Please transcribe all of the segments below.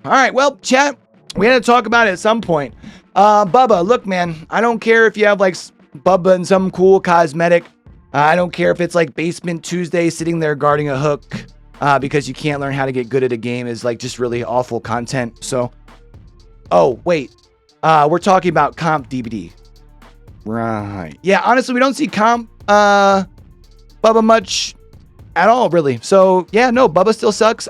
All right, well, chat, we had to talk about it at some point. Bubba, look, man, I don't care if you have like Bubba and some cool cosmetic. I don't care if it's like Basement Tuesday sitting there guarding a hook because you can't learn how to get good at a game is like just really awful content. So, oh, wait, we're talking about comp DBD. Right. Yeah, honestly, we don't see comp Bubba much at all, really. So, yeah, no, Bubba still sucks.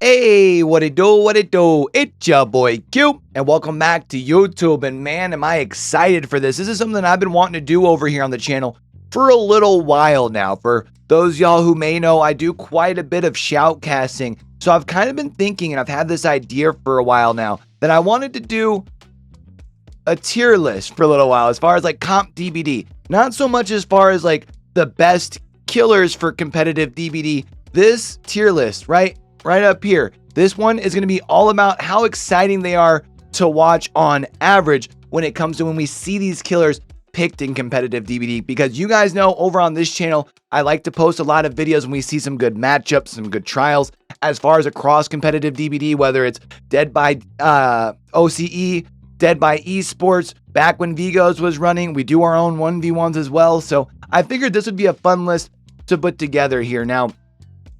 Hey, what it do, what it do? It's your boy Q, and welcome back to YouTube. And man, am I excited for this. This is something I've been wanting to do over here on the channel for a little while now. For those y'all who may know, I do quite a bit of shoutcasting. So I've kind of been thinking, and I've had this idea for a while now, that I wanted to do a tier list for a little while as far as like comp DBD. Not so much as far as like the best killers for competitive DBD. This tier list, right up here. This one is going to be all about how exciting they are to watch on average when it comes to when we see these killers picked in competitive DBD, because you guys know over on this channel, I like to post a lot of videos when we see some good matchups, some good trials as far as across competitive DBD, whether it's Dead by OCE, Dead by Esports, back when Vigos was running, we do our own 1v1s as well. So I figured this would be a fun list to put together here. Now,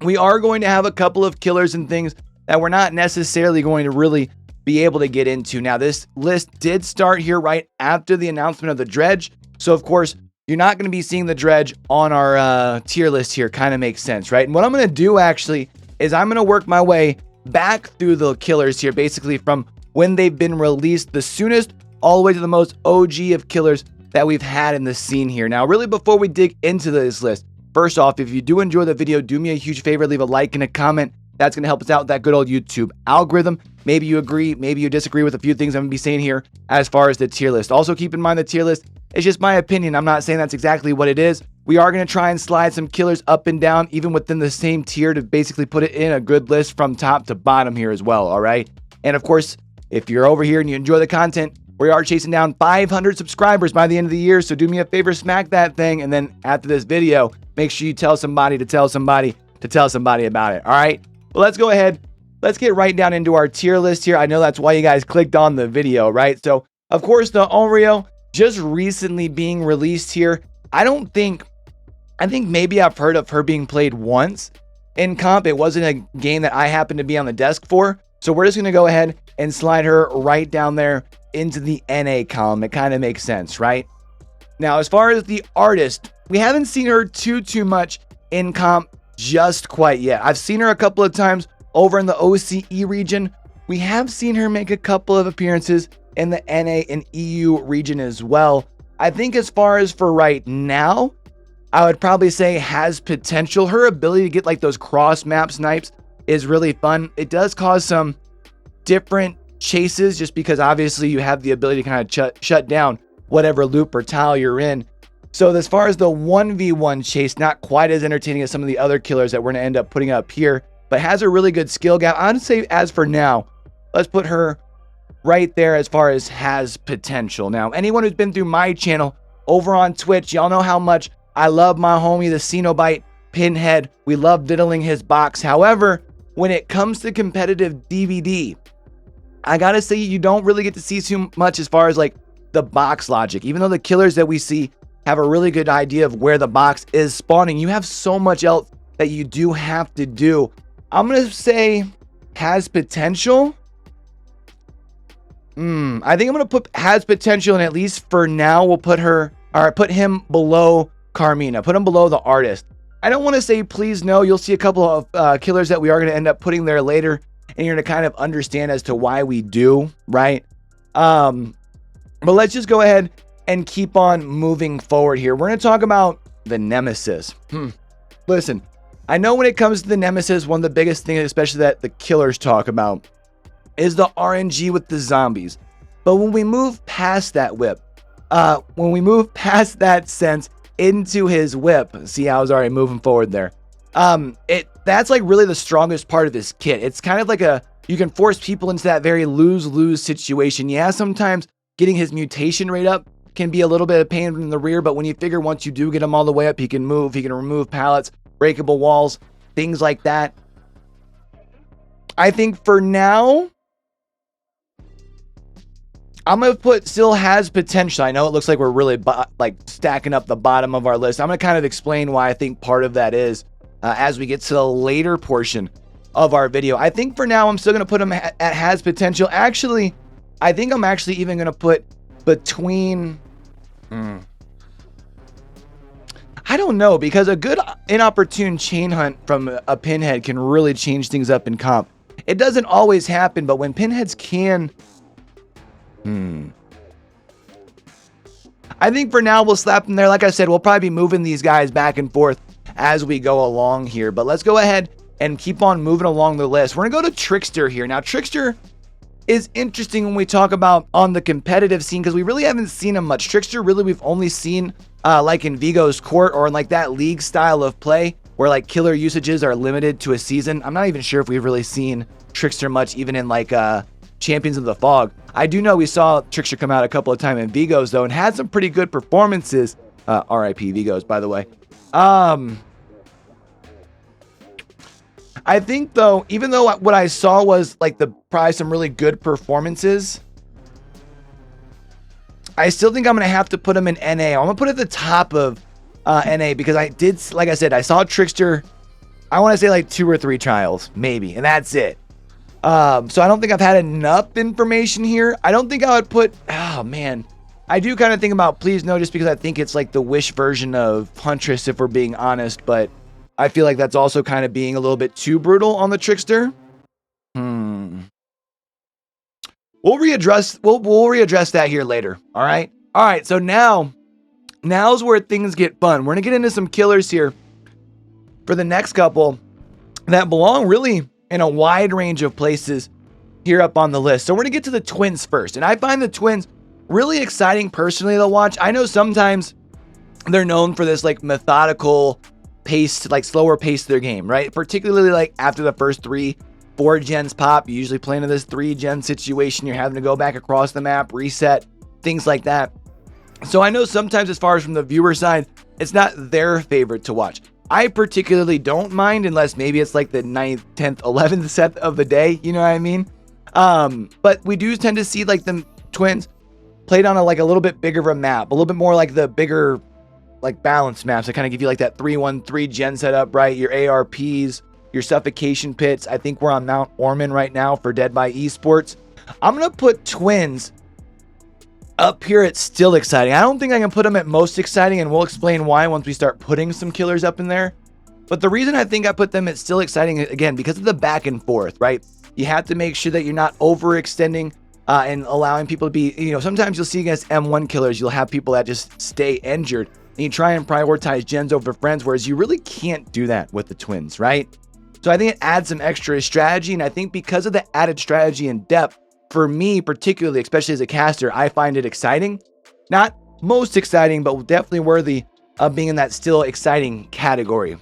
we are going to have a couple of killers and things that we're not necessarily going to really be able to get into. Now, this list did start here right after the announcement of the Dredge. So, of course, you're not going to be seeing the Dredge on our tier list here. Kind of makes sense, right? And what I'm going to do, actually, is I'm going to work my way back through the killers here, basically from when they've been released the soonest all the way to the most OG of killers that we've had in the scene here. Now, really, before we dig into this list, first off, if you do enjoy the video, do me a huge favor, leave a like and a comment. That's going to help us out with that good old YouTube algorithm. Maybe you agree, maybe you disagree with a few things I'm going to be saying here as far as the tier list. Also, keep in mind the tier list is just my opinion. I'm not saying that's exactly what it is. We are going to try and slide some killers up and down, even within the same tier, to basically put it in a good list from top to bottom here as well, all right? And of course, if you're over here and you enjoy the content, we are chasing down 500 subscribers by the end of the year, so do me a favor, smack that thing, and then after this video, make sure you tell somebody to tell somebody to tell somebody about it, all right? Well, let's go ahead. Let's get right down into our tier list here. I know that's why you guys clicked on the video, right? So, of course, the Oreo just recently being released here. I think maybe I've heard of her being played once in comp. It wasn't a game that I happened to be on the desk for. So we're just going to go ahead and slide her right down there into the NA column. It kind of makes sense, right? Now, as far as the artist, we haven't seen her too much in comp just quite yet. I've seen her a couple of times over in the OCE region. We have seen her make a couple of appearances in the NA and EU region as well. I think as far as for right now, I would probably say has potential. Her ability to get like those cross map snipes is really fun. It does cause some different chases just because obviously you have the ability to kind of shut down whatever loop or tile you're in. So as far as the 1v1 chase, not quite as entertaining as some of the other killers that we're going to end up putting up here, but has a really good skill gap. I would say as for now, let's put her right there as far as has potential. Now, anyone who's been through my channel over on Twitch, y'all know how much I love my homie, the Cenobite Pinhead. We love diddling his box. However, when it comes to competitive DBD, I gotta say you don't really get to see too much as far as like the box logic. Even though the killers that we see have a really good idea of where the box is spawning, you have so much else that you do have to do. I'm gonna say has potential. I think I'm gonna put has potential, and at least for now, we'll put him below Carmina, put him below the artist. I don't want to say please no. You'll see a couple of killers that we are going to end up putting there later, and you're going to kind of understand as to why we do, right? But let's just go ahead and keep on moving forward here. We're going to talk about the Nemesis. Listen, I know when it comes to the Nemesis, one of the biggest things, especially that the killers talk about, is the RNG with the zombies. But when we move past that whip, when we move past that sense into his whip, see how I was already moving forward there. That's like really the strongest part of this kit. It's kind of like you can force people into that very lose-lose situation. Yeah, sometimes getting his mutation rate up can be a little bit of pain in the rear, but when you figure once you do get him all the way up, he can move, he can remove pallets, breakable walls, things like that. I think for now, I'm going to put still has potential. I know it looks like we're really like stacking up the bottom of our list. I'm going to kind of explain why I think part of that is as we get to the later portion of our video. I think for now, I'm still going to put him at has potential. Actually, I think I'm actually even going to put between... I don't know, because a good inopportune chain hunt from a pinhead can really change things up in comp. It doesn't always happen, but when pinheads can... I think for now we'll slap them there. Like I said, we'll probably be moving these guys back and forth as we go along here. But let's go ahead and keep on moving along the list. We're going to go to Trickster here. Now, Trickster is interesting when we talk about on the competitive scene because we really haven't seen him much. Trickster, really, we've only seen like in Vigo's Court or in like that league style of play where like killer usages are limited to a season. I'm not even sure if we've really seen Trickster much even in like Champions of the Fog. I do know we saw Trickster come out a couple of times in Vigos though and had some pretty good performances. RIP Vigos, by the way. I think though, even though what I saw was like probably some really good performances, I still think I'm going to have to put him in NA. I'm going to put it at the top of NA because I did, like I said, I saw Trickster, I want to say like 2 or 3 trials, maybe, and that's it. So I don't think I've had enough information here. I don't think I would put, oh man, I do kind of think about Please No just because I think it's like the Wish version of Huntress if we're being honest, but I feel like that's also kind of being a little bit too brutal on the Trickster. We'll readdress that here later. All right. So now's where things get fun. We're gonna get into some killers here for the next couple that belong really in a wide range of places here up on the list. So we're gonna get to the twins first, and I find the twins really exciting personally to watch. I know sometimes they're known for this like methodical pace, like slower pace to their game, right? Particularly like after the first 3-4 gens pop, you usually play into this 3-gen situation. You're having to go back across the map, reset, things like that. So I know sometimes as far as from the viewer side, it's not their favorite to watch. I particularly don't mind unless maybe it's like the 9th, 10th, 11th set of the day, you know what I mean? But we do tend to see like the twins played on a little bit bigger of a map, a little bit more like the bigger like balanced maps that kind of give you like that 3-1-3 gen setup, right? Your ARPs, your suffocation pits. I think we're on Mount Ormond right now for Dead by Esports. I'm going to put twins up here at still exciting. I don't think I can put them at most exciting, and we'll explain why once we start putting some killers up in there. But the reason I think I put them at still exciting, again, because of the back and forth, right? You have to make sure that you're not overextending and allowing people to be, sometimes you'll see against M1 killers, you'll have people that just stay injured. And you try and prioritize gens over friends, whereas you really can't do that with the twins, right? So I think it adds some extra strategy, and I think because of the added strategy and depth, for me particularly, especially as a caster, I find it exciting. Not most exciting, but definitely worthy of being in that still exciting category.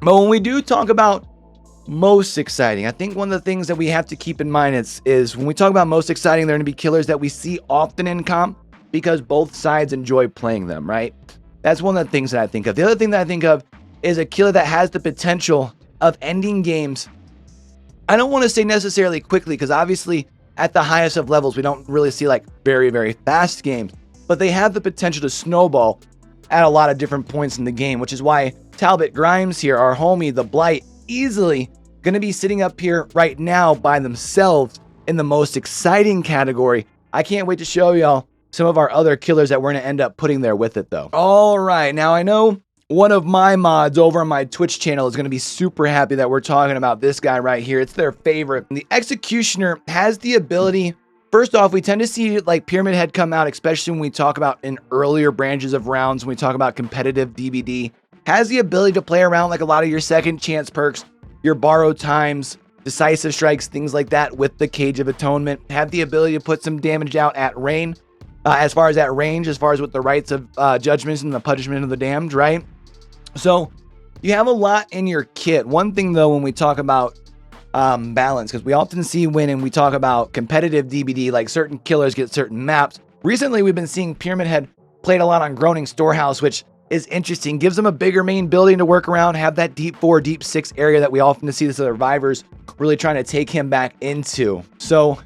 But when we do talk about most exciting, I think one of the things that we have to keep in mind is when we talk about most exciting, they're going to be killers that we see often in comp because both sides enjoy playing them, right? That's one of the things that I think of. The other thing that I think of is a killer that has the potential of ending games. I don't want to say necessarily quickly because obviously at the highest of levels, we don't really see like very, very fast games, but they have the potential to snowball at a lot of different points in the game, which is why Talbot Grimes here, our homie, the Blight, easily going to be sitting up here right now by themselves in the most exciting category. I can't wait to show y'all some of our other killers that we're going to end up putting there with it though. All right. Now I know one of my mods over on my Twitch channel is going to be super happy that we're talking about this guy right here. It's their favorite. And the Executioner has the ability, first off, we tend to see like Pyramid Head come out, especially when we talk about in earlier branches of rounds, when we talk about competitive DBD, has the ability to play around like a lot of your second chance perks, your borrowed times, decisive strikes, things like that with the Cage of Atonement, have the ability to put some damage out at range. As far as with the rights of judgments and the punishment of the damned, right? So you have a lot in your kit. One thing though, when we talk about balance, because we often see when we talk about competitive DBD, like certain killers get certain maps. Recently, we've been seeing Pyramid Head played a lot on Groaning Storehouse, which is interesting. Gives them a bigger main building to work around, have that deep 4, deep 6 area that we often see the survivors really trying to take him back into. So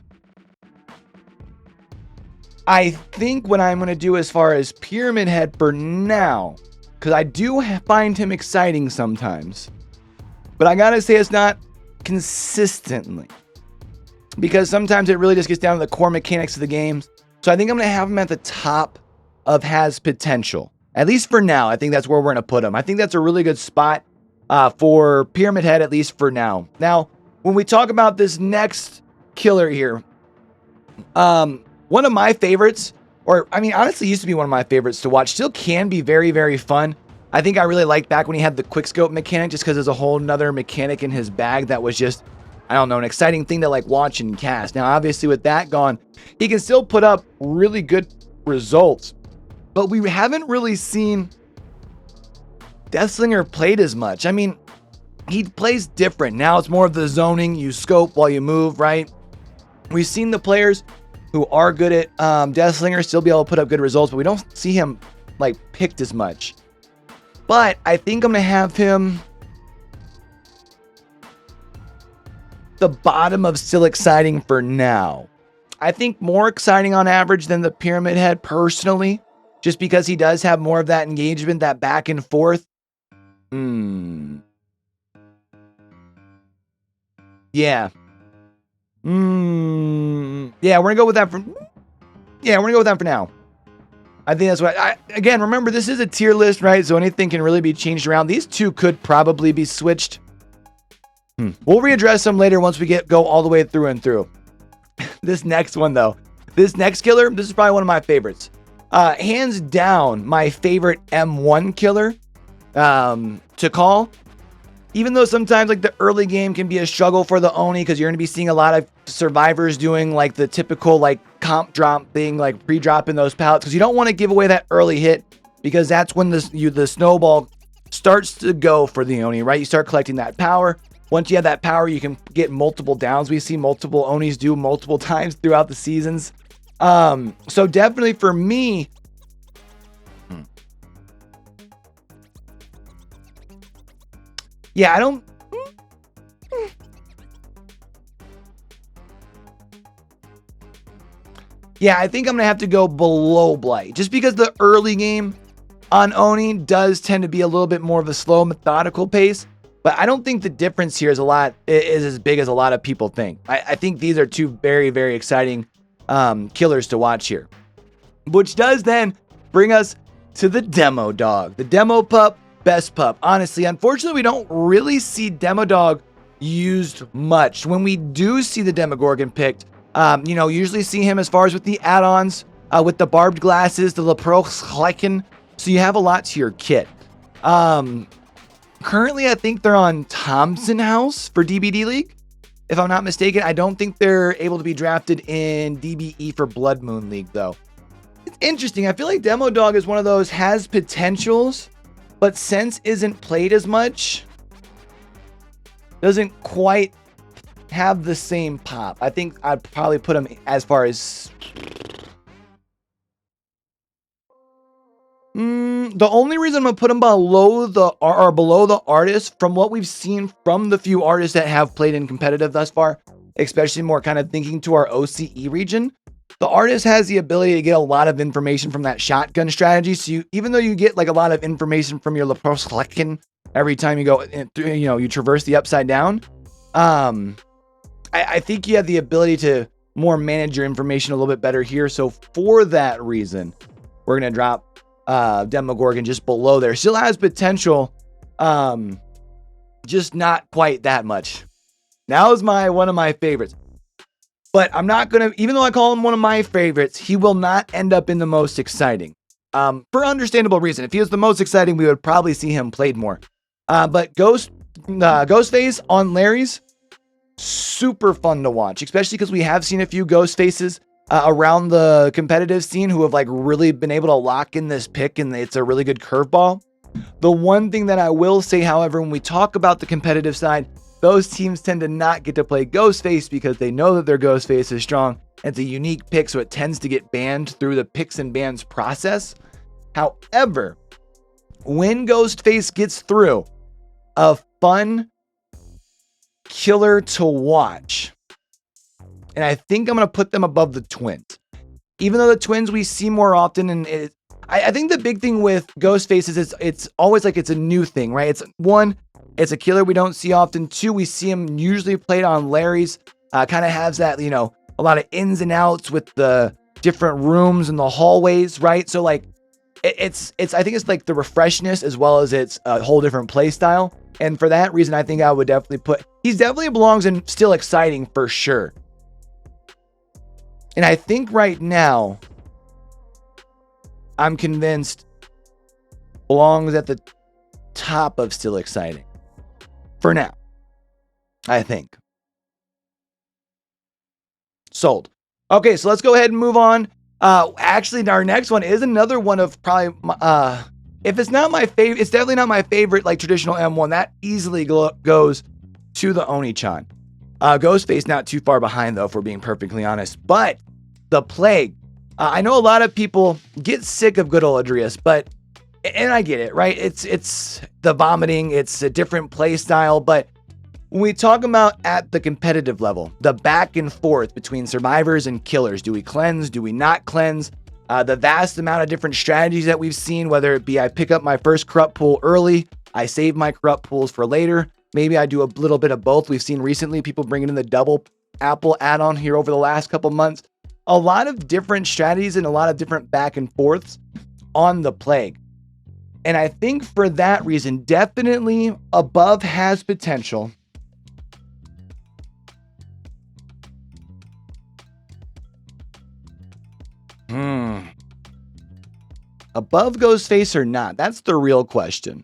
I think what I'm going to do as far as Pyramid Head for now, because I do find him exciting sometimes, but I got to say it's not consistently, because sometimes it really just gets down to the core mechanics of the games. So I think I'm going to have him at the top of has potential, at least for now. I think that's where we're going to put him. I think that's a really good spot for Pyramid Head, at least for now. Now, when we talk about this next killer here, one of my favorites, or I mean, honestly used to be one of my favorites to watch, still can be very, very fun. I think I really liked back when he had the quickscope mechanic, just because there's a whole nother mechanic in his bag that was just, I don't know, an exciting thing to like watch and cast. Now, obviously with that gone, he can still put up really good results, but we haven't really seen Deathslinger played as much. I mean, he plays different. Now it's more of the zoning, you scope while you move, right? We've seen the players who are good at Deathslinger still be able to put up good results, but we don't see him like picked as much. But I think I'm going to have him the bottom of still exciting for now. I think more exciting on average than the Pyramid Head personally, just because he does have more of that engagement, that back and forth. Yeah. Yeah, we're gonna go with that for. Yeah, we're gonna go with that for now. I think that's what. Again, remember this is a tier list, right? So anything can really be changed around. These two could probably be switched. We'll readdress them later once we go all the way through and through. This next one though, this next killer, this is probably one of my favorites. Hands down, my favorite M1 killer to call. Even though sometimes like the early game can be a struggle for the Oni, because you're going to be seeing a lot of survivors doing like the typical like comp drop thing, like pre-dropping those pallets, because you don't want to give away that early hit, because that's when the snowball starts to go for the Oni, right? You start collecting that power. Once you have that power, you can get multiple downs. We see multiple Onis do multiple times throughout the seasons. So definitely for me, yeah, I don't. Yeah, I think I'm going to have to go below Blight, just because the early game on Oni does tend to be a little bit more of a slow, methodical pace. But I don't think the difference here is as big as a lot of people think. I think these are two very, very exciting killers to watch here. Which does then bring us to the demo dog. The demo pup, best pup. Honestly, unfortunately, we don't really see demo dog used much. When we do see the Demogorgon picked, usually see him as far as with the add-ons, with the barbed glasses, the Leprochlecken. So you have a lot to your kit. Currently, I think they're on Thompson House for DBD League, if I'm not mistaken. I don't think they're able to be drafted in DBE for Blood Moon League, though. It's interesting. I feel like Demo Dog is one of those has potentials, but since isn't played as much, doesn't quite have the same pop. I think I'd probably put him as far as... the only reason I'm going to put him below the artist, from what we've seen from the few artists that have played in competitive thus far, especially more kind of thinking to our OCE region, the artist has the ability to get a lot of information from that shotgun strategy. So even though you get like a lot of information from your Leprochlecken every time you go, you traverse the upside down, I think you have the ability to more manage your information a little bit better here. So for that reason, we're going to drop Demogorgon just below there. Still has potential, just not quite that much. Now is one of my favorites. But I'm not going to, even though I call him one of my favorites, he will not end up in the most exciting. For understandable reason. If he was the most exciting, we would probably see him played more. But Ghostface on Larry's, super fun to watch, especially because we have seen a few Ghostfaces around the competitive scene who have like really been able to lock in this pick, and it's a really good curveball. The one thing that I will say, however, when we talk about the competitive side, those teams tend to not get to play Ghostface because they know that their Ghostface is strong. It's a unique pick, so it tends to get banned through the picks and bans process. However, when Ghostface gets through, a fun killer to watch. And I think I'm going to put them above the twins. Even though the twins we see more often, and I think the big thing with Ghostface is it's always like it's a new thing, right? It's one, it's a killer we don't see often. Two, we see him usually played on Larry's. Kind of has that, you know, a lot of ins and outs with the different rooms and the hallways, right? So like it's I think it's like the refreshness as well as it's a whole different play style. And for that reason, I think I would definitely he definitely belongs in Still Exciting for sure. And I think right now, I'm convinced belongs at the top of Still Exciting. For now, I think. Sold. Okay, so let's go ahead and move on. Actually, our next one is another one of probably, if it's not my favorite, it's definitely not my favorite, like traditional M1. That easily goes to the Oni-chan. Ghostface not too far behind though, if we're being perfectly honest. But the Plague, I know a lot of people get sick of good old Adrius, and I get it, right? It's the vomiting, it's a different play style, but when we talk about at the competitive level, the back and forth between survivors and killers, do we cleanse? Do we not cleanse? The vast amount of different strategies that we've seen, whether it be I pick up my first corrupt pool early, I save my corrupt pools for later. Maybe I do a little bit of both. We've seen recently people bringing in the double apple add-on here over the last couple months. A lot of different strategies and a lot of different back and forths on the Plague. And I think for that reason, definitely above has potential. Above Ghostface or not? That's the real question.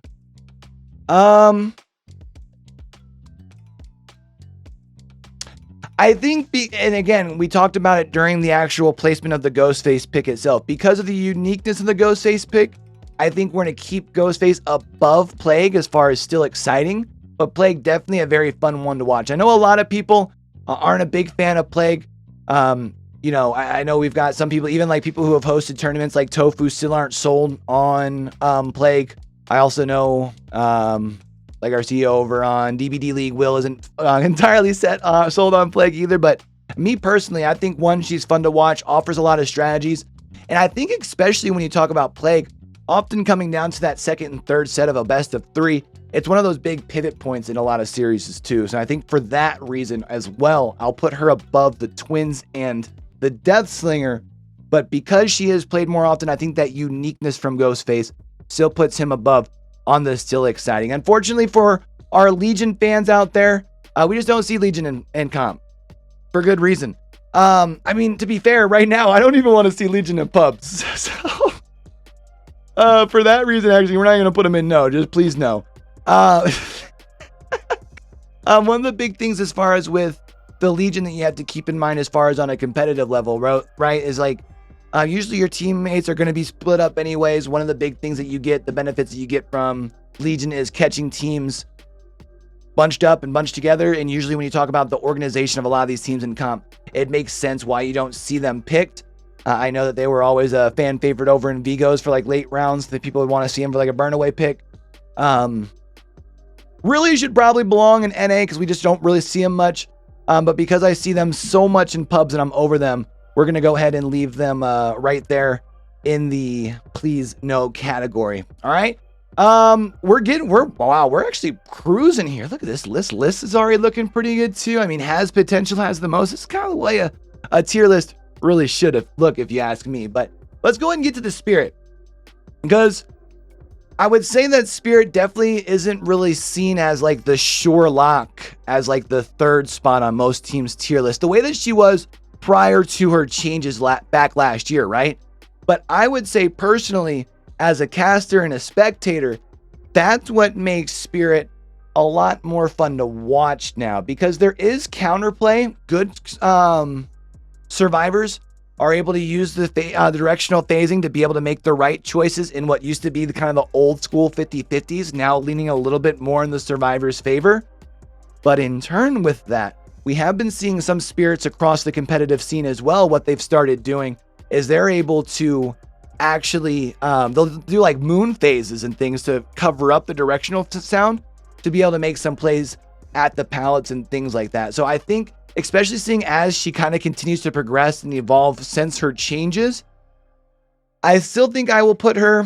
I think, and again, we talked about it during the actual placement of the Ghostface pick itself. Because of the uniqueness of the Ghostface pick, I think we're going to keep Ghostface above Plague as far as Still Exciting. But Plague, definitely a very fun one to watch. I know a lot of people aren't a big fan of Plague. You know, I know we've got some people, even like people who have hosted tournaments like Tofu, still aren't sold on Plague. I also know like our CEO over on DBD League, Will, isn't entirely sold on Plague either. But me personally, I think one, she's fun to watch, offers a lot of strategies. And I think especially when you talk about Plague, often coming down to that second and third set of a best of three, it's one of those big pivot points in a lot of series too. So I think for that reason as well, I'll put her above the twins and the Death Slinger. But because she has played more often, I think that uniqueness from Ghostface still puts him above on the Still Exciting. Unfortunately for our Legion fans out there, we just don't see Legion in comp for good reason. I mean, to be fair, right now, I don't even want to see Legion in pubs. So, for that reason, actually, we're not going to put them in no. Just please no. One of the big things as far as with the Legion that you have to keep in mind as far as on a competitive level, right, is like, usually your teammates are going to be split up anyways. One of the big things that you get, the benefits that you get from Legion is catching teams bunched up and bunched together. And usually when you talk about the organization of a lot of these teams in comp, it makes sense why you don't see them picked. I know that they were always a fan favorite over in Vigos for like late rounds that people would want to see them for like a burn away pick. Really should probably belong in NA because we just don't really see them much. But because I see them so much in pubs and I'm over them, we're going to go ahead and leave them right there in the please no category. All right. We're actually cruising here. Look at this list. List is already looking pretty good too. I mean, has potential, has the most. It's kind of the way a tier list really should have looked, if you ask me. But let's go ahead and get to the Spirit, because I would say that Spirit definitely isn't really seen as like the sure lock, as like the third spot on most teams' tier list, the way that she was prior to her changes back last year, right? But I would say personally, as a caster and a spectator, that's what makes Spirit a lot more fun to watch now, because there is counterplay. Good survivors are able to use the directional phasing to be able to make the right choices in what used to be the kind of the old school 50-50s, now leaning a little bit more in the survivor's favor. But in turn with that, we have been seeing some spirits across the competitive scene as well. What they've started doing is they're able to actually, they'll do like moon phases and things to cover up the directional sound to be able to make some plays at the pallets and things like that. So I think, especially seeing as she kind of continues to progress and evolve since her changes, I still think I will put her.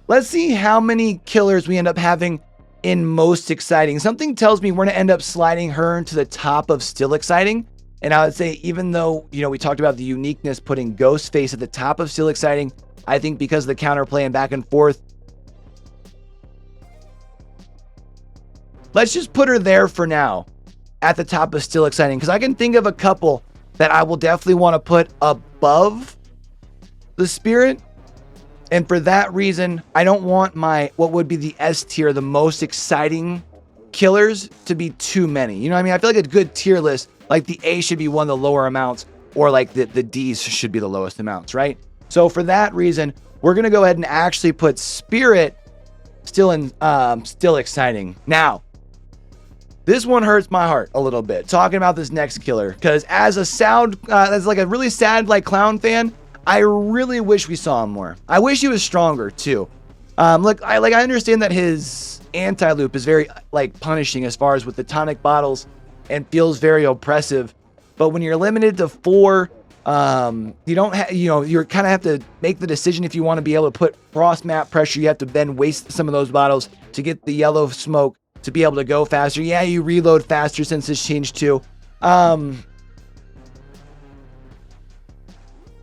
Let's see how many killers we end up having in most exciting. Something tells me we're going to end up sliding her into the top of still exciting. And I would say, even though, you know, we talked about the uniqueness, putting Ghostface at the top of still exciting, I think because of the counterplay and back and forth, let's just put her there for now at the top of still exciting. Because I can think of a couple that I will definitely want to put above the Spirit. And for that reason, I don't want my, what would be the S tier, the most exciting killers, to be too many. You know what I mean? I feel like a good tier list, like the A should be one of the lower amounts, or like the D's should be the lowest amounts, right? So for that reason, we're going to go ahead and actually put Spirit still exciting. Now, this one hurts my heart a little bit, talking about this next killer, because as as like a really sad like clown fan, I really wish we saw him more. I wish he was stronger too. Look, I understand that his anti-loop is very like punishing as far as with the tonic bottles and feels very oppressive. But when you're limited to 4, you don't have, you kind of have to make the decision if you want to be able to put cross map pressure. You have to then waste some of those bottles to get the yellow smoke to be able to go faster. Yeah, you reload faster since this change too.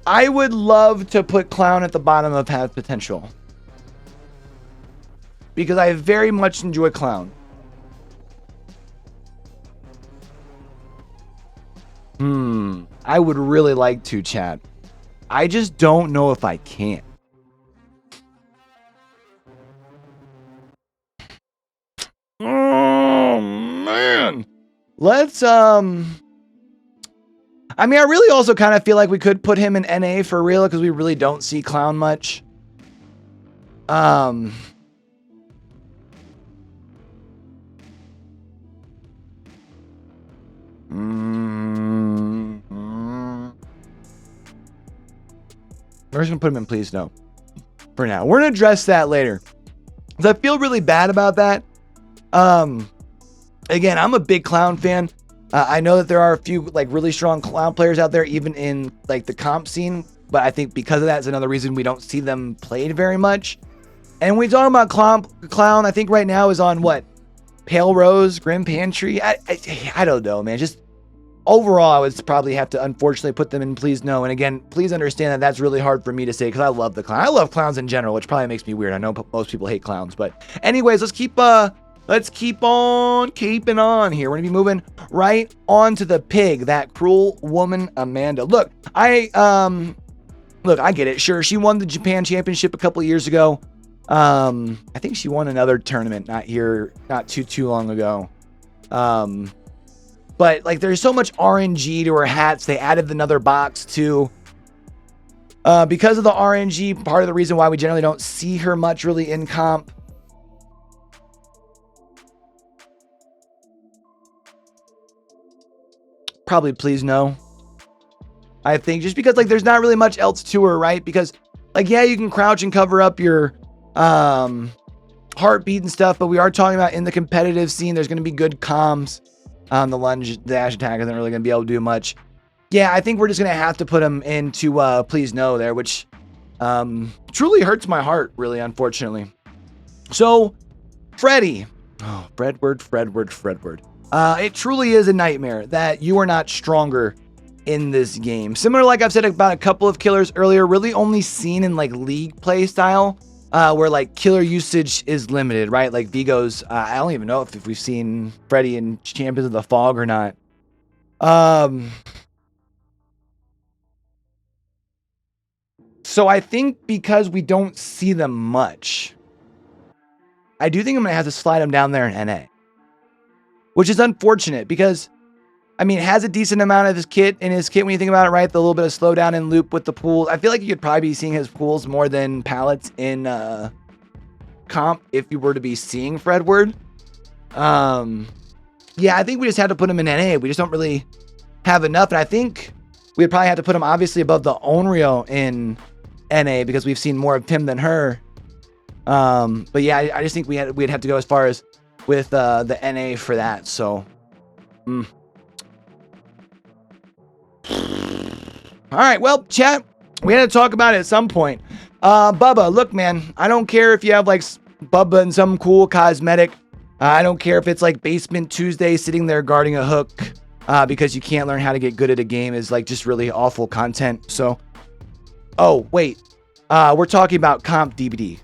I would love to put Clown at the bottom of Have Potential, because I very much enjoy Clown. I would really like to, chat. I just don't know if I can. Oh, man. Let's, I mean, I really also kind of feel like we could put him in NA for real, because we really don't see Clown much. We're just going to put him in Please No for now. We're going to address that later, because I feel really bad about that. Again, I'm a big Clown fan. I know that there are a few like really strong Clown players out there, even in like the comp scene, but I think because of that, it's another reason we don't see them played very much. And when we talk about Clown, I think right now is on what? Pale Rose, Grim Pantry? I don't know, man. Just overall, I would probably have to unfortunately put them in Please No. And again, please understand that that's really hard for me to say, because I love the Clown. I love clowns in general, which probably makes me weird. I know most people hate clowns, but anyways, let's keep on keeping on here. We're gonna be moving right on to the pig, that cruel woman, Amanda. Look, I get it. Sure, she won the Japan Championship a couple of years ago. I think she won another tournament not too long ago. But like, there's so much RNG to her hats. They added another box too. Because of the RNG, part of the reason why we generally don't see her much really in comp. Probably Please No. I think just because like there's not really much else to her, right? Because like, yeah, you can crouch and cover up your heartbeat and stuff, but we are talking about in the competitive scene, there's going to be good comms. The lunge dash attack isn't really going to be able to do much. Yeah, I think we're just going to have to put him into Please No there, which truly hurts my heart, really, unfortunately. So, Freddy. Oh, Fredward. It truly is a nightmare that you are not stronger in this game. Similar, like I've said about a couple of killers earlier, really only seen in like league play style, where like killer usage is limited, right? Like Vigo's, I don't even know if we've seen Freddy in Champions of the Fog or not. So I think because we don't see them much, I do think I'm going to have to slide him down there in NA. Which is unfortunate because, I mean, it has a decent amount of his kit when you think about it, right? The little bit of slowdown and loop with the pools. I feel like you could probably be seeing his pools more than pallets in comp if you were to be seeing Fredward. Because Yeah, I think we just had to put him in NA. We just don't really have enough. And I think we'd probably have to put him obviously above the Onryo in NA because we've seen more of him than her. But yeah, I just think we'd have to go as far as with the NA for that. So, all right. Well, chat, we had to talk about it at some point. Bubba, look, man, I don't care if you have like Bubba and some cool cosmetic. I don't care if it's like Basement Tuesday sitting there guarding a hook because you can't learn how to get good at a game is like just really awful content. So, oh, wait. We're talking about comp DBD.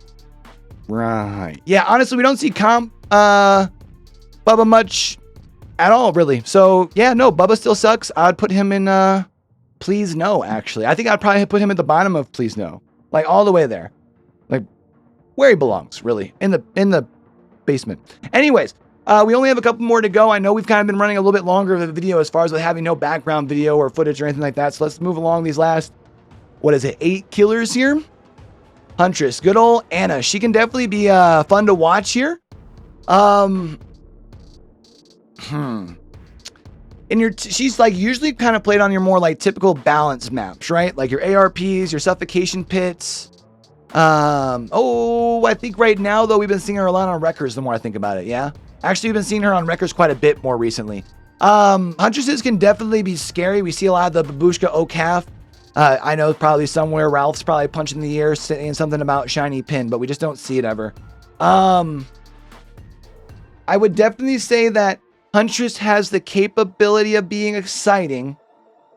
Right. Yeah, honestly, we don't see comp Bubba much at all, really. So, yeah, no, Bubba still sucks. I'd put him in Please No, actually. I think I'd probably put him at the bottom of Please No. Like all the way there. Like where he belongs, really. In the basement. Anyways, we only have a couple more to go. I know we've kind of been running a little bit longer of a video as far as having no background video or footage or anything like that. So let's move along these last, 8 killers here. Huntress, good old Anna. She can definitely be fun to watch here. She's like usually kind of played on your more like typical balance maps, right? Like your ARPs, your suffocation pits. I think right now though we've been seeing her a lot on Wreckers. The more I think about it, yeah. Actually, we've been seeing her on Wreckers quite a bit more recently. Huntresses can definitely be scary. We see a lot of the Babushka Ocaf. I know probably somewhere Ralph's probably punching the air saying something about shiny pin, but we just don't see it ever. I would definitely say that Huntress has the capability of being exciting.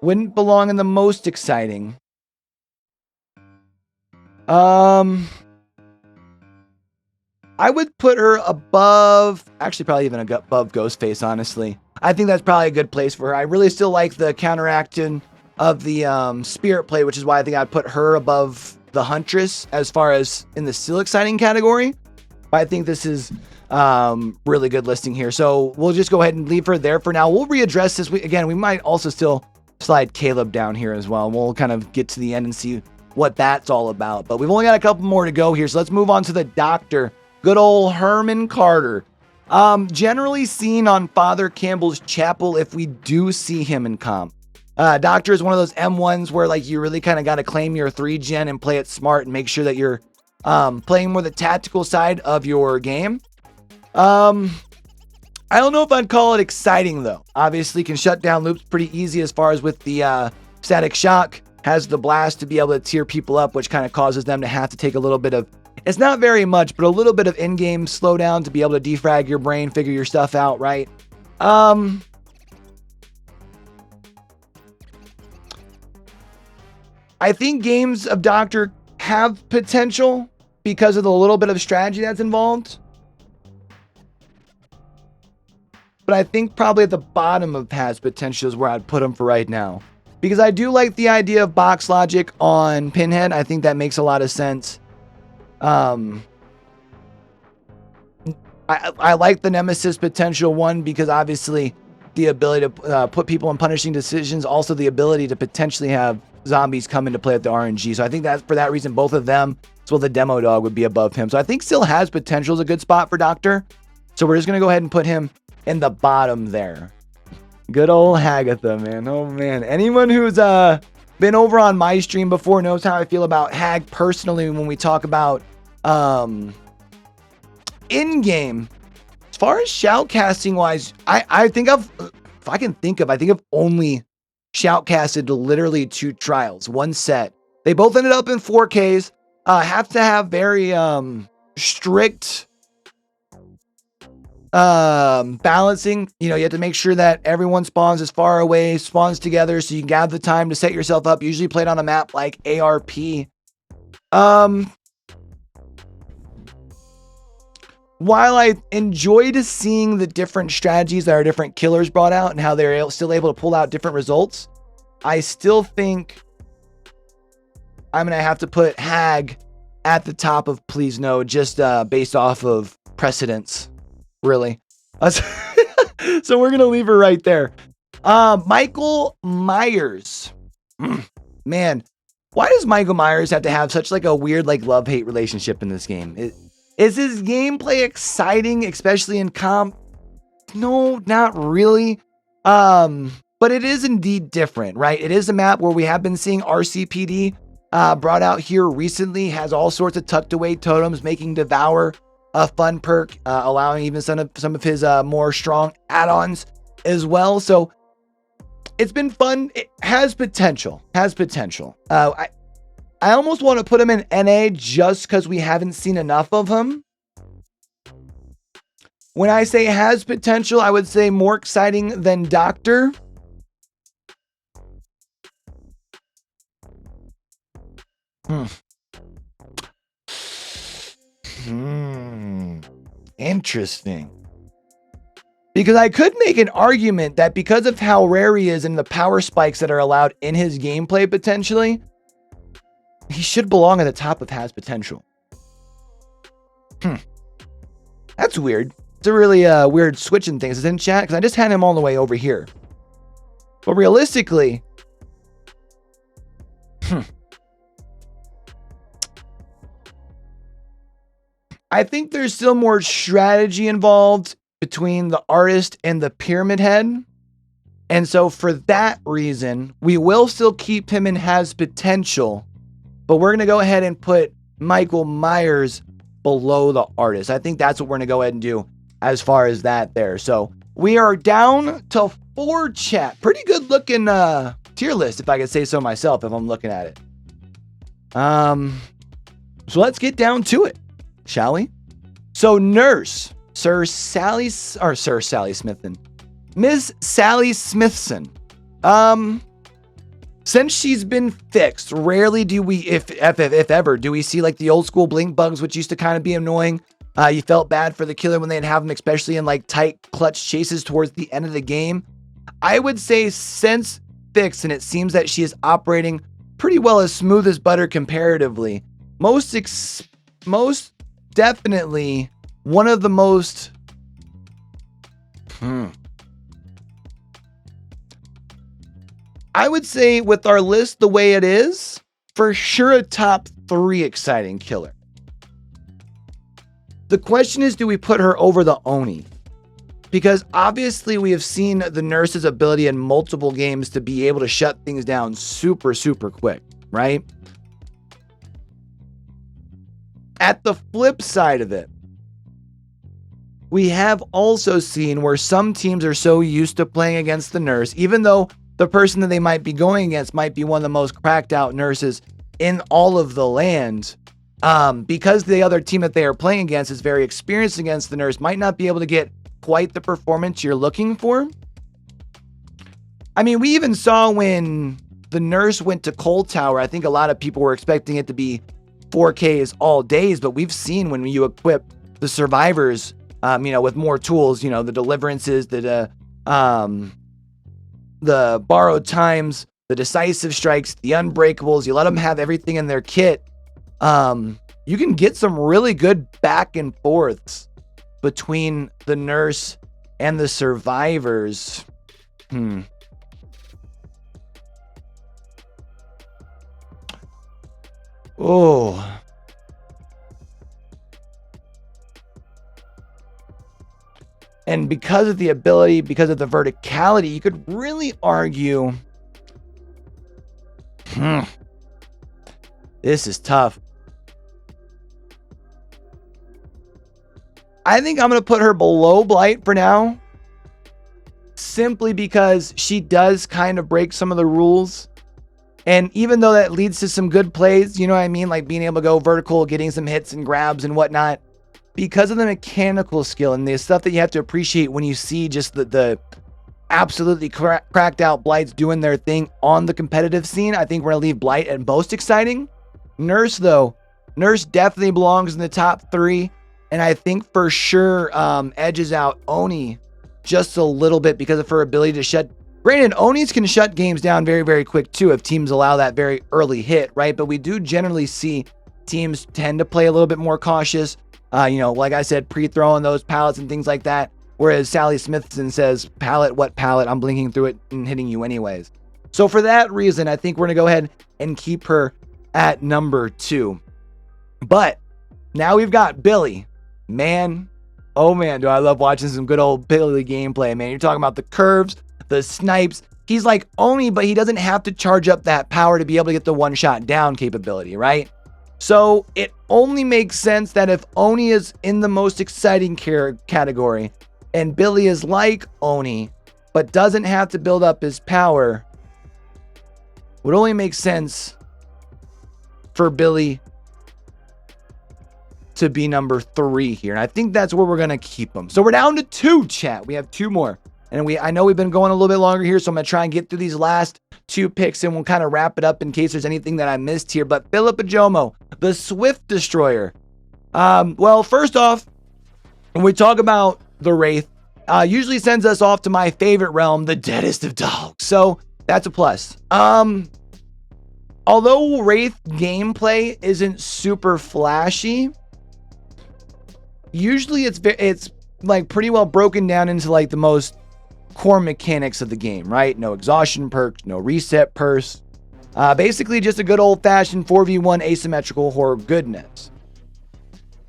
Wouldn't belong in the most exciting. I would put her above, actually probably even above Ghostface, honestly. I think that's probably a good place for her. I really still like the counteracting of the spirit play, which is why I think I'd put her above the Huntress as far as in the still exciting category. But I think this is really good listing here. So we'll just go ahead and leave her there for now. We'll readdress this. Again, we might also still slide Caleb down here as well. We'll kind of get to the end and see what that's all about. But we've only got a couple more to go here. So let's move on to the doctor. Good old Herman Carter. Generally seen on Father Campbell's Chapel if we do see him in comp. Doctor is one of those M1s where like you really kind of got to claim your 3-gen and play it smart and make sure that you're playing more the tactical side of your game. I don't know if I'd call it exciting though. Obviously can shut down loops pretty easy as far as with the static shock. Has the blast to be able to tear people up, which kind of causes them to have to take a little bit of, it's not very much, but a little bit of in-game slowdown to be able to defrag your brain, figure your stuff out, right? I think games of Doctor have potential because of the little bit of strategy that's involved. But I think probably at the bottom of has potential is where I'd put him for right now. Because I do like the idea of box logic on Pinhead. I think that makes a lot of sense. I like the Nemesis potential one because obviously the ability to put people in punishing decisions, also the ability to potentially have zombies come into play at the RNG. So I think that for that reason, both of them, as well the demo dog would be above him. So I think still has potential is a good spot for Doctor. So we're just going to go ahead and put him in the bottom there. Good old Hagatha, man. Oh, man. Anyone who's been over on my stream before knows how I feel about Hag personally when we talk about in-game. As far as shoutcasting wise, I think I've only shoutcasted literally 2 trials, 1 set. They both ended up in 4Ks. Have to have very strict balancing. You know, you have to make sure that everyone spawns as far away, spawns together, so you can have the time to set yourself up. Usually played on a map like ARP. While I enjoyed seeing the different strategies that our different killers brought out and how they're still able to pull out different results, I still think I'm going to have to put Hag at the top of Please No, just based off of precedence, really. So we're going to leave her right there. Michael Myers. Man, why does Michael Myers have to have such like a weird like love-hate relationship in this game? Is his gameplay exciting, especially in comp? No, not really. But it is indeed different, right? It is a map where we have been seeing RCPD brought out here recently, has all sorts of tucked away totems, making Devour a fun perk, allowing even some of his more strong add-ons as well. So it's been fun. It has potential. I almost want to put him in NA just because we haven't seen enough of him. When I say has potential, I would say more exciting than Doctor. Interesting. Because I could make an argument that because of how rare he is and the power spikes that are allowed in his gameplay potentially, he should belong at the top of has potential. That's weird. It's a really weird switching things in chat because I just had him all the way over here. But realistically, I think there's still more strategy involved between the artist and the pyramid head. And so for that reason, we will still keep him in has potential, but we're going to go ahead and put Michael Myers below the artist. I think that's what we're going to go ahead and do as far as that there. So we are down to 4 chat. Pretty good looking tier list, if I could say so myself, if I'm looking at it. So let's get down to it, shall we? So Nurse, Miss Sally Smithson. Since she's been fixed, rarely do we, if ever, do we see like the old school blink bugs, which used to kind of be annoying. You felt bad for the killer when they'd have them, especially in like tight clutch chases towards the end of the game. I would say since fixed, and it seems that she is operating pretty well as smooth as butter comparatively. Most definitely one of the most I would say with our list the way it is, for sure a top 3 exciting killer. The question is, do we put her over the Oni? Because obviously we have seen the Nurse's ability in multiple games to be able to shut things down super, super quick, right? At the flip side of it, we have also seen where some teams are so used to playing against the Nurse, even though the person that they might be going against might be one of the most cracked out nurses in all of the land. Because the other team that they are playing against is very experienced against the Nurse, might not be able to get quite the performance you're looking for. I mean, we even saw when the Nurse went to Cold Tower, I think a lot of people were expecting it to be 4Ks all days, but we've seen when you equip the survivors, with more tools, the deliverances, the borrowed times, the decisive strikes, the unbreakables, you let them have everything in their kit. You can get some really good back and forths between the Nurse and the survivors. Oh. And because of the ability, because of the verticality, you could really argue, this is tough. I think I'm going to put her below Blight for now, simply because she does kind of break some of the rules. And even though that leads to some good plays, you know what I mean? Like being able to go vertical, getting some hits and grabs and whatnot, because of the mechanical skill and the stuff that you have to appreciate when you see just the absolutely cracked out Blights doing their thing on the competitive scene, I think we're going to leave Blight at most exciting. Nurse, though, Nurse definitely belongs in the top 3. And I think for sure edges out Oni just a little bit because of her ability to shut. Granted, Onis can shut games down very, very quick too if teams allow that very early hit, right? But we do generally see teams tend to play a little bit more cautious. Like I said, pre-throwing those pallets and things like that. Whereas Sally Smithson says, pallet, what pallet? I'm blinking through it and hitting you anyways. So for that reason, I think we're going to go ahead and keep her at number 2. But now we've got Billy. Man, Oh man, do I love watching some good old Billy gameplay, man. You're talking about the curves, the snipes. He's like Oni, but he doesn't have to charge up that power to be able to get the one-shot down capability, right? So it only makes sense that if Oni is in the most exciting category and Billy is like Oni, but doesn't have to build up his power, would only make sense for Billy to be number 3 here. And I think that's where we're going to keep him. So we're down to 2, chat. We have 2 more. And I know we've been going a little bit longer here, so I'm going to try and get through these last 2 picks, and we'll kind of wrap it up in case there's anything that I missed here. But Philip Ajomo, the Swift Destroyer. Well, first off, when we talk about the Wraith, usually sends us off to my favorite realm, the Deadest of Dogs. So that's a plus. Although Wraith gameplay isn't super flashy, usually it's like pretty well broken down into like the most core mechanics of the game, right? No exhaustion perks, no reset purse. Basically just a good old-fashioned 4v1 asymmetrical horror goodness.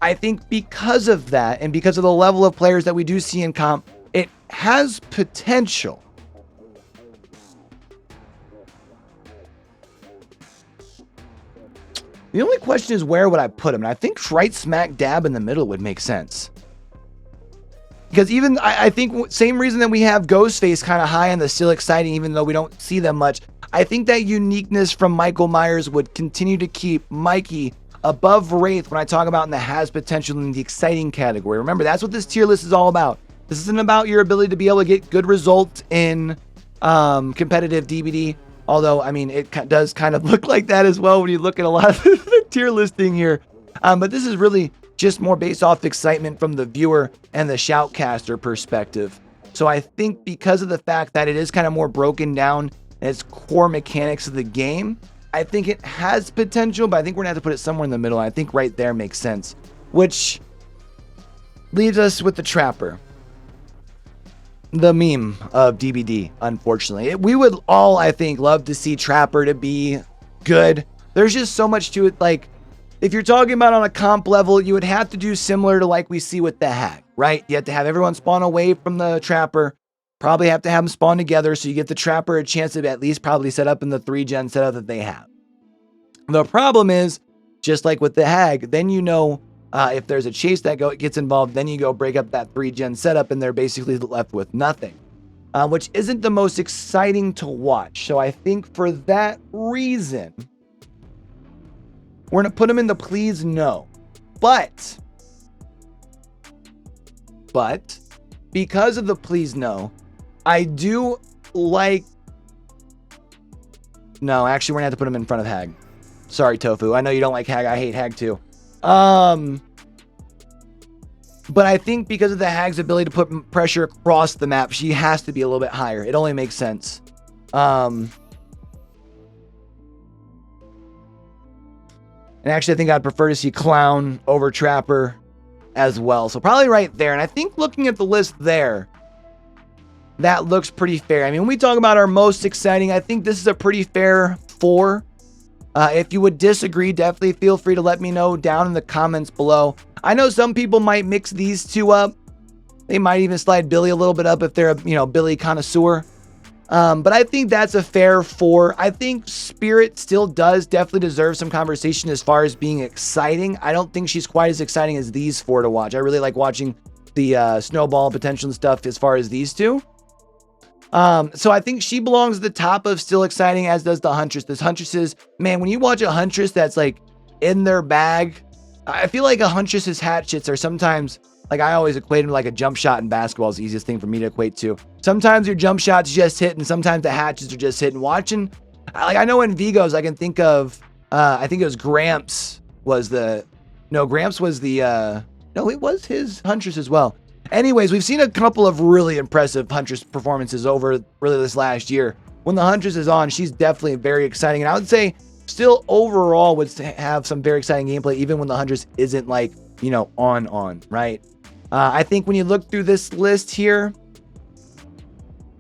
I think because of that, and because of the level of players that we do see in comp, it has potential. The only question is, where would I put him? And I think right smack dab in the middle would make sense. Because even, I think, same reason that we have Ghostface kind of high and the still exciting, even though we don't see them much, I think that uniqueness from Michael Myers would continue to keep Mikey above Wraith when I talk about in the has potential in the exciting category. Remember, that's what this tier list is all about. This isn't about your ability to be able to get good results in competitive DBD. Although, I mean, it does kind of look like that as well when you look at a lot of the tier listing here. But this is really just more based off excitement from the viewer and the shoutcaster perspective. So I think because of the fact that it is kind of more broken down in its core mechanics of the game, I think it has potential, but I think we're going to have to put it somewhere in the middle. I think right there makes sense, which leaves us with the Trapper. The meme of DBD, unfortunately. We would all, I think, love to see Trapper to be good. There's just so much to it. Like, if you're talking about on a comp level, you would have to do similar to like we see with the Hag, right? You have to have everyone spawn away from the Trapper. Probably have to have them spawn together so you get the Trapper a chance to at least probably set up in the 3-gen setup that they have. The problem is, just like with the Hag, then you know if there's a chase that gets involved, then you go break up that 3-gen setup and they're basically left with nothing, which isn't the most exciting to watch. So I think for that reason, we're going to put him in the please no. But because of the please no, I do like... No, actually, we're going to have to put him in front of Hag. Sorry, Tofu. I know you don't like Hag. I hate Hag too. But I think because of the Hag's ability to put pressure across the map, she has to be a little bit higher. It only makes sense. And actually, I think I'd prefer to see Clown over Trapper as well. So probably right there. And I think looking at the list there, that looks pretty fair. I mean, when we talk about our most exciting, I think this is a pretty fair 4. If you would disagree, definitely feel free to let me know down in the comments below. I know some people might mix these 2 up. They might even slide Billy a little bit up if they're a, Billy connoisseur. But I think that's a fair 4. I think Spirit still does definitely deserve some conversation as far as being exciting. I don't think she's quite as exciting as these 4 to watch. I really like watching the snowball potential and stuff as far as these 2. So I think she belongs at the top of still exciting, as does the Huntress. This Huntress is, man, when you watch a Huntress that's like in their bag, I feel like a Huntress's hatchets are sometimes, like I always equate them to like a jump shot in basketball is the easiest thing for me to equate to. Sometimes your jump shots just hit and sometimes the hatches are just hitting. Watching, like I know in Vigos, I can think of, I think it was Gramps was the, no, Gramps was the, no, it was his Huntress as well. Anyways, we've seen a couple of really impressive Huntress performances over really this last year. When the Huntress is on, she's definitely very exciting. And I would say still overall would have some very exciting gameplay, even when the Huntress isn't like, on, right? I think when you look through this list here,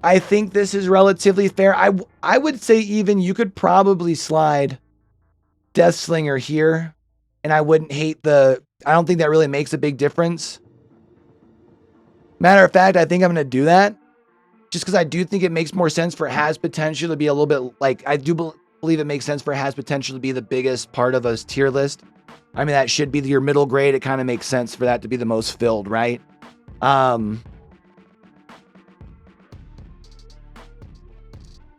I think this is relatively fair. I would say even you could probably slide Deathslinger here, and I wouldn't hate I don't think that really makes a big difference. Matter of fact, I think I'm going to do that just because I do think it makes more sense for has potential to be a little bit like, I do believe it makes sense for has potential to be the biggest part of a tier list. I mean, that should be your middle grade. It kind of makes sense for that to be the most filled, right?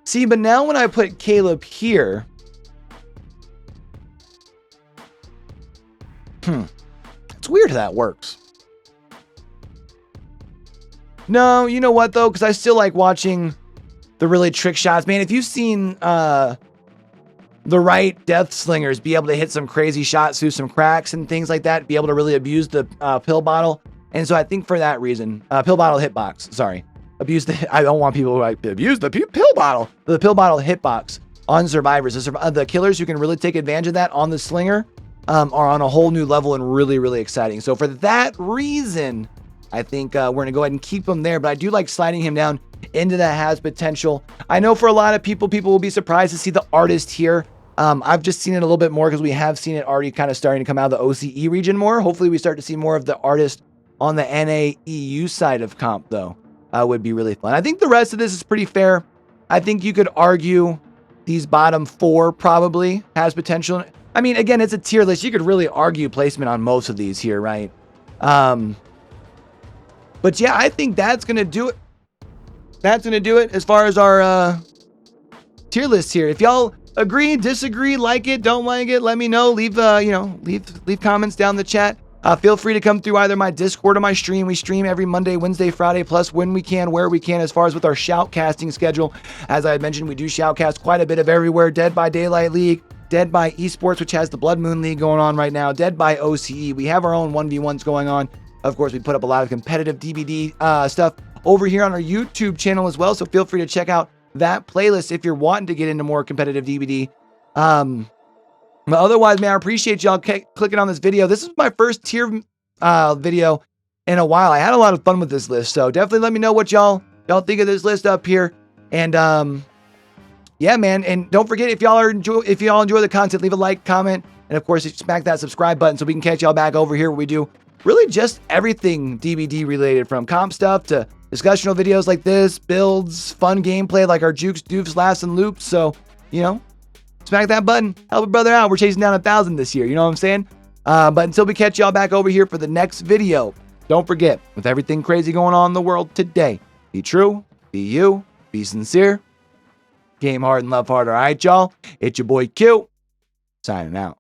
See, but now when I put Caleb here, it's weird how that works. No, you know what though? Because I still like watching the really trick shots. Man, if you've seen the right death slingers be able to hit some crazy shots through some cracks and things like that, be able to really abuse the pill bottle. And so I think for that reason, pill bottle hitbox, sorry. I don't want people to abuse the pill bottle. The pill bottle hitbox on survivors. The killers who can really take advantage of that on the slinger are on a whole new level and really, really exciting. So for that reason, I think we're going to go ahead and keep him there. But I do like sliding him down into that has potential. I know for a lot of people will be surprised to see the artist here. I've just seen it a little bit more because we have seen it already kind of starting to come out of the OCE region more. Hopefully we start to see more of the artist on the NAEU side of comp though. Would be really fun. I think the rest of this is pretty fair. I think you could argue these bottom 4 probably has potential. I mean, again, it's a tier list. You could really argue placement on most of these here, right? But yeah, I think that's going to do it. That's going to do it as far as our tier list here. If y'all agree, disagree, like it, don't like it, let me know. Leave leave comments down in the chat. Feel free to come through either my Discord or my stream. We stream every Monday, Wednesday, Friday, plus when we can, where we can, as far as with our shoutcasting schedule. As I had mentioned, we do shoutcast quite a bit of everywhere. Dead by Daylight League, Dead by Esports, which has the Blood Moon League going on right now, Dead by OCE. We have our own 1v1s going on. Of course, we put up a lot of competitive DBD stuff over here on our YouTube channel as well, so feel free to check out that playlist if you're wanting to get into more competitive DBD. But otherwise, man, I appreciate y'all clicking on this video. This is my first tier video in a while. I had a lot of fun with this list, so definitely let me know what y'all think of this list up here. And yeah, man, and don't forget if y'all enjoy the content, leave a like, comment, and of course, smack that subscribe button so we can catch y'all back over here where we do really just everything DBD related, from comp stuff to discussional videos like this, builds, fun gameplay like our jukes, doofs, laughs, and loops. So, you know, smack that button, help a brother out. We're chasing down 1,000 this year. You know what I'm saying? But until we catch y'all back over here for the next video, don't forget, with everything crazy going on in the world today, be true, be you, be sincere, game hard and love hard. All right, y'all? It's your boy Q, signing out.